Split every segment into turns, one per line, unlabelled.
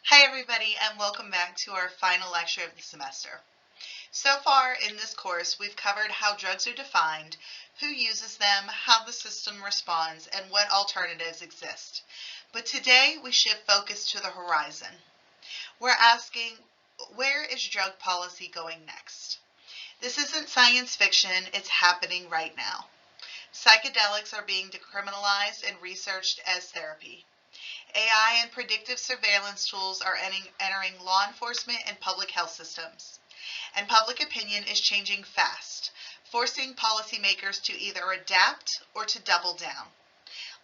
Hi everybody and welcome back to our final lecture of the semester. So far in this course we've covered how drugs are defined, who uses them, how the system responds, and what alternatives exist. But today we shift focus to the horizon. We're asking, where is drug policy going next? This isn't science fiction, it's happening right now. Psychedelics are being decriminalized and researched as therapy. AI and predictive surveillance tools are entering law enforcement and public health systems. And public opinion is changing fast, forcing policymakers to either adapt or to double down.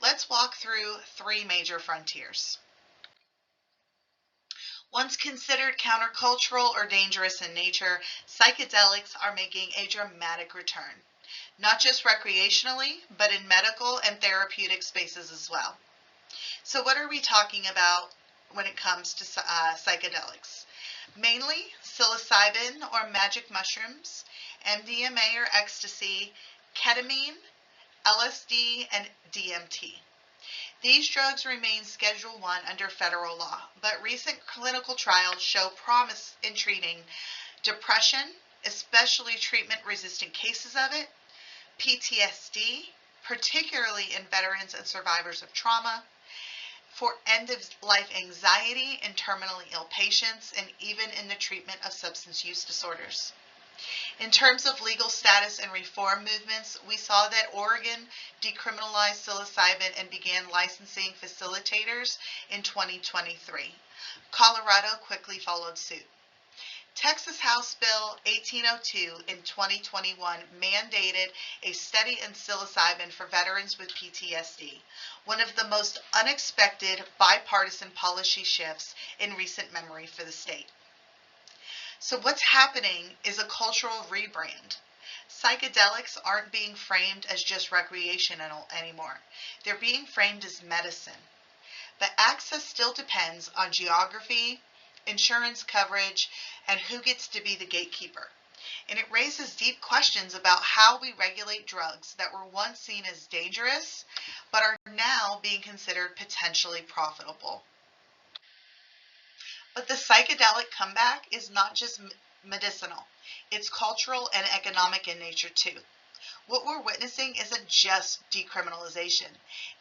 Let's walk through three major frontiers. Once considered countercultural or dangerous in nature, psychedelics are making a dramatic return, not just recreationally, but in medical and therapeutic spaces as well. So what are we talking about when it comes to psychedelics? Mainly psilocybin or magic mushrooms, MDMA or ecstasy, ketamine, LSD, and DMT. These drugs remain Schedule 1 under federal law, but recent clinical trials show promise in treating depression, especially treatment-resistant cases of it, PTSD, particularly in veterans and survivors of trauma, for end-of-life anxiety in terminally ill patients, and even in the treatment of substance use disorders. In terms of legal status and reform movements, we saw that Oregon decriminalized psilocybin and began licensing facilitators in 2023. Colorado quickly followed suit. Texas House Bill 1802 in 2021 mandated a study in psilocybin for veterans with PTSD, one of the most unexpected bipartisan policy shifts in recent memory for the state. So what's happening is a cultural rebrand. Psychedelics aren't being framed as just recreational anymore. They're being framed as medicine. But access still depends on geography, insurance coverage, and who gets to be the gatekeeper. And it raises deep questions about how we regulate drugs that were once seen as dangerous, but are now being considered potentially profitable. But the psychedelic comeback is not just medicinal, it's cultural and economic in nature too. What we're witnessing isn't just decriminalization.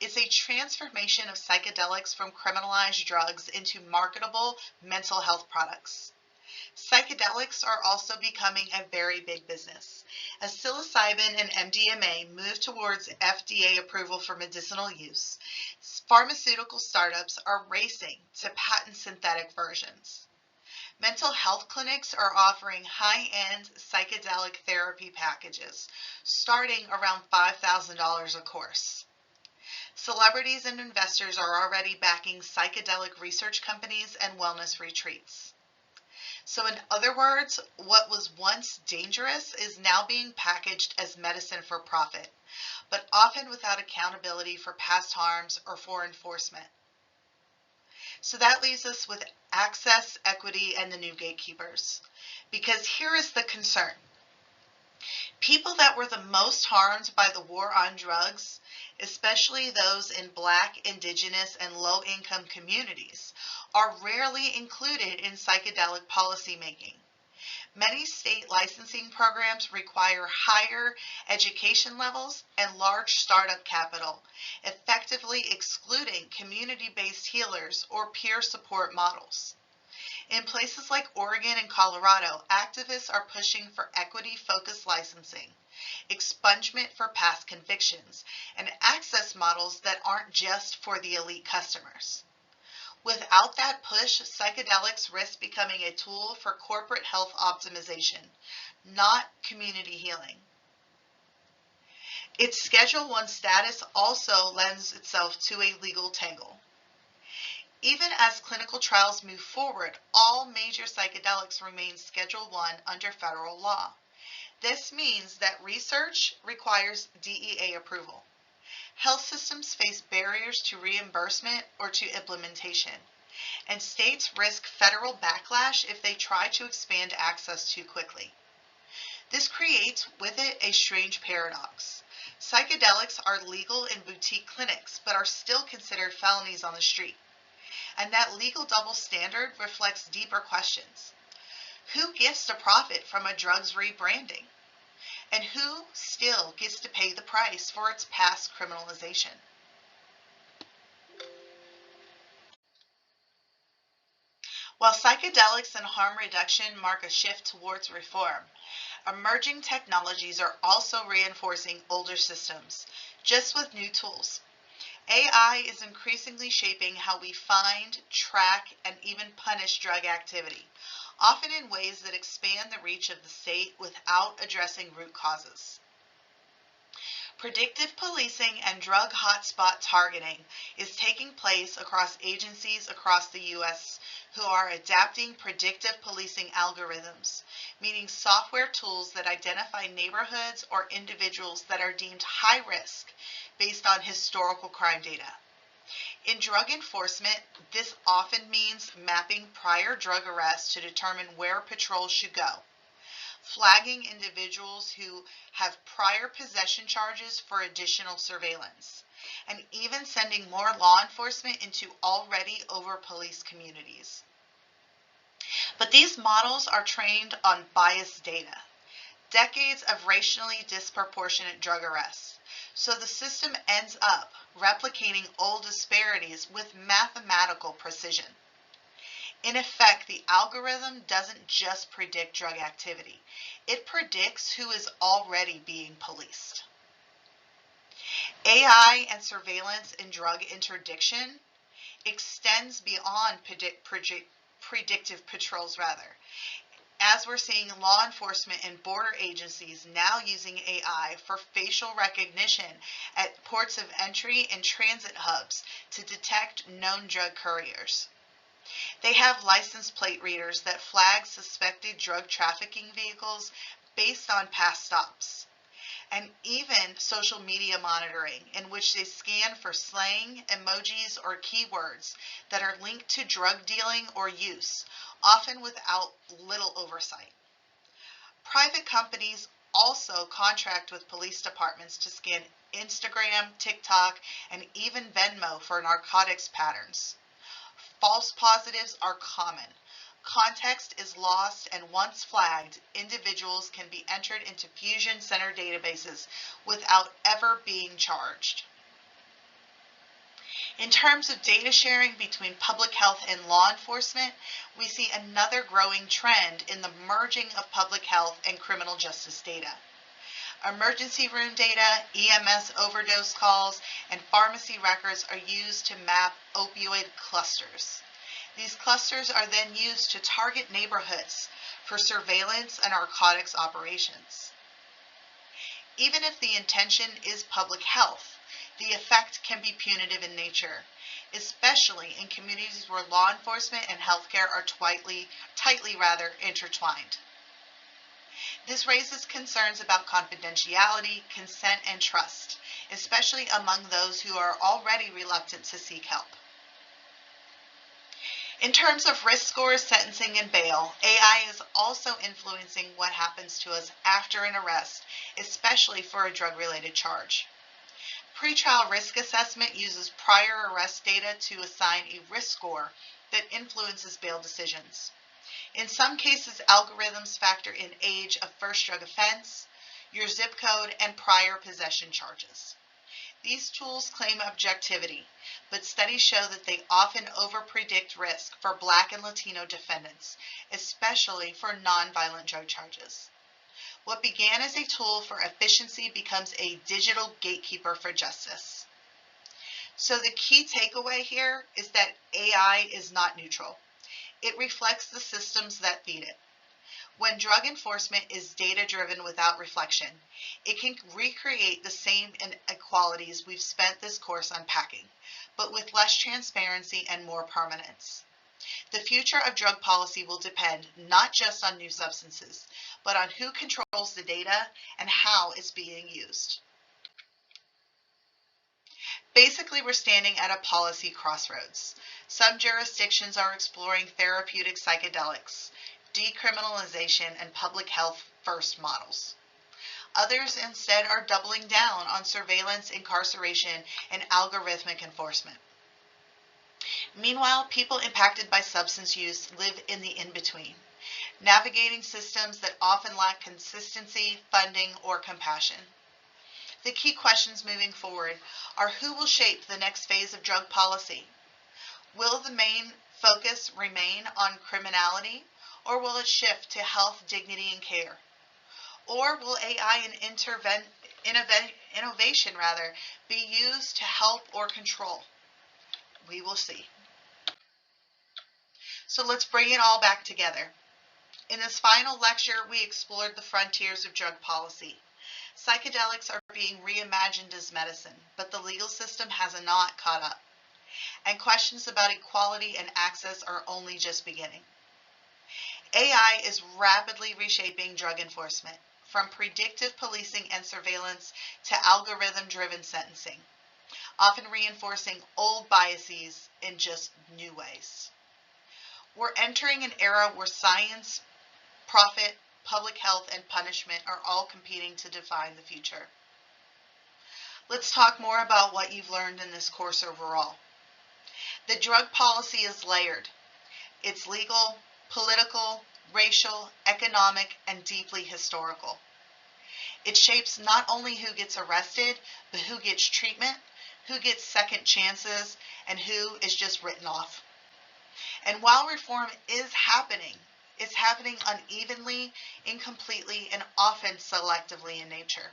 It's a transformation of psychedelics from criminalized drugs into marketable mental health products. Psychedelics are also becoming a very big business. As psilocybin and MDMA move towards FDA approval for medicinal use, pharmaceutical startups are racing to patent synthetic versions. Mental health clinics are offering high-end psychedelic therapy packages, starting around $5,000 a course. Celebrities and investors are already backing psychedelic research companies and wellness retreats. So in other words, what was once dangerous is now being packaged as medicine for profit, but often without accountability for past harms or for enforcement. So that leaves us with access, equity, and the new gatekeepers. Because here is the concern. People that were the most harmed by the war on drugs, especially those in Black, Indigenous, and low-income communities, are rarely included in psychedelic policymaking. Many state licensing programs require higher education levels and large startup capital, effectively excluding community-based healers or peer support models. In places like Oregon and Colorado, activists are pushing for equity-focused licensing, expungement for past convictions, and access models that aren't just for the elite customers. Without that push, psychedelics risk becoming a tool for corporate health optimization, not community healing. Its Schedule 1 status also lends itself to a legal tangle. Even as clinical trials move forward, all major psychedelics remain Schedule 1 under federal law. This means that research requires DEA approval. Health systems face barriers to reimbursement or to implementation, and states risk federal backlash if they try to expand access too quickly. This creates with it a strange paradox. Psychedelics are legal in boutique clinics, but are still considered felonies on the street. And that legal double standard reflects deeper questions. Who gets to profit from a drug's rebranding? And who still gets to pay the price for its past criminalization? While psychedelics and harm reduction mark a shift towards reform, emerging technologies are also reinforcing older systems, just with new tools. AI is increasingly shaping how we find, track, and even punish drug activity, often in ways that expand the reach of the state without addressing root causes. Predictive policing and drug hotspot targeting is taking place across agencies across the U.S. who are adapting predictive policing algorithms, meaning software tools that identify neighborhoods or individuals that are deemed high risk based on historical crime data. In drug enforcement, this often means mapping prior drug arrests to determine where patrols should go, flagging individuals who have prior possession charges for additional surveillance, and even sending more law enforcement into already over-policed communities. But these models are trained on biased data, decades of racially disproportionate drug arrests. So the system ends up replicating old disparities with mathematical precision. In effect, the algorithm doesn't just predict drug activity. It predicts who is already being policed. AI and surveillance in drug interdiction extends beyond predictive patrols, as we're seeing law enforcement and border agencies now using AI for facial recognition at ports of entry and transit hubs to detect known drug couriers. They have license plate readers that flag suspected drug trafficking vehicles based on past stops, and even social media monitoring, in which they scan for slang, emojis, or keywords that are linked to drug dealing or use, often without little oversight. Private companies also contract with police departments to scan Instagram, TikTok, and even Venmo for narcotics patterns. False positives are common. Context is lost, and once flagged, individuals can be entered into fusion center databases without ever being charged. In terms of data sharing between public health and law enforcement, we see another growing trend in the merging of public health and criminal justice data. Emergency room data, EMS overdose calls, and pharmacy records are used to map opioid clusters. These clusters are then used to target neighborhoods for surveillance and narcotics operations. Even if the intention is public health, the effect can be punitive in nature, especially in communities where law enforcement and healthcare are tightly intertwined. This raises concerns about confidentiality, consent, and trust, especially among those who are already reluctant to seek help. In terms of risk scores, sentencing, and bail, AI is also influencing what happens to us after an arrest, especially for a drug-related charge. Pretrial risk assessment uses prior arrest data to assign a risk score that influences bail decisions. In some cases, algorithms factor in age of first drug offense, your zip code, and prior possession charges. These tools claim objectivity, but studies show that they often overpredict risk for Black and Latino defendants, especially for nonviolent drug charges. What began as a tool for efficiency becomes a digital gatekeeper for justice. So the key takeaway here is that AI is not neutral. It reflects the systems that feed it. When drug enforcement is data-driven without reflection, it can recreate the same inequalities we've spent this course unpacking, but with less transparency and more permanence. The future of drug policy will depend not just on new substances, but on who controls the data and how it's being used. Basically, we're standing at a policy crossroads. Some jurisdictions are exploring therapeutic psychedelics, decriminalization, and public health first models. Others instead are doubling down on surveillance, incarceration, and algorithmic enforcement. Meanwhile, people impacted by substance use live in the in-between, navigating systems that often lack consistency, funding, or compassion. The key questions moving forward are who will shape the next phase of drug policy? Will the main focus remain on criminality, or will it shift to health, dignity, and care? Or will AI and innovation be used to help or control? We will see. So let's bring it all back together. In this final lecture, we explored the frontiers of drug policy. Psychedelics are being reimagined as medicine, but the legal system has not caught up. And questions about equality and access are only just beginning. AI is rapidly reshaping drug enforcement, from predictive policing and surveillance to algorithm-driven sentencing, often reinforcing old biases in just new ways. We're entering an era where science, profit, public health, and punishment are all competing to define the future. Let's talk more about what you've learned in this course overall. The drug policy is layered. It's legal, political, racial, economic, and deeply historical. It shapes not only who gets arrested, but who gets treatment, who gets second chances, and who is just written off. And while reform is happening, it's happening unevenly, incompletely, and often selectively in nature.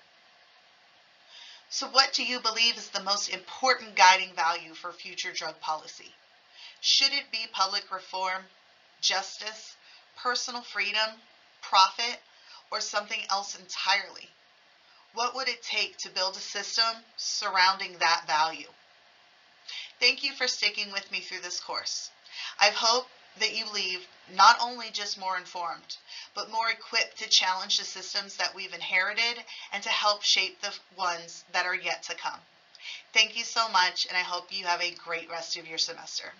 So what do you believe is the most important guiding value for future drug policy? Should it be public reform, justice, personal freedom, profit, or something else entirely? What would it take to build a system surrounding that value? Thank you for sticking with me through this course. I hope that you leave not only just more informed, but more equipped to challenge the systems that we've inherited and to help shape the ones that are yet to come. Thank you so much, and I hope you have a great rest of your semester.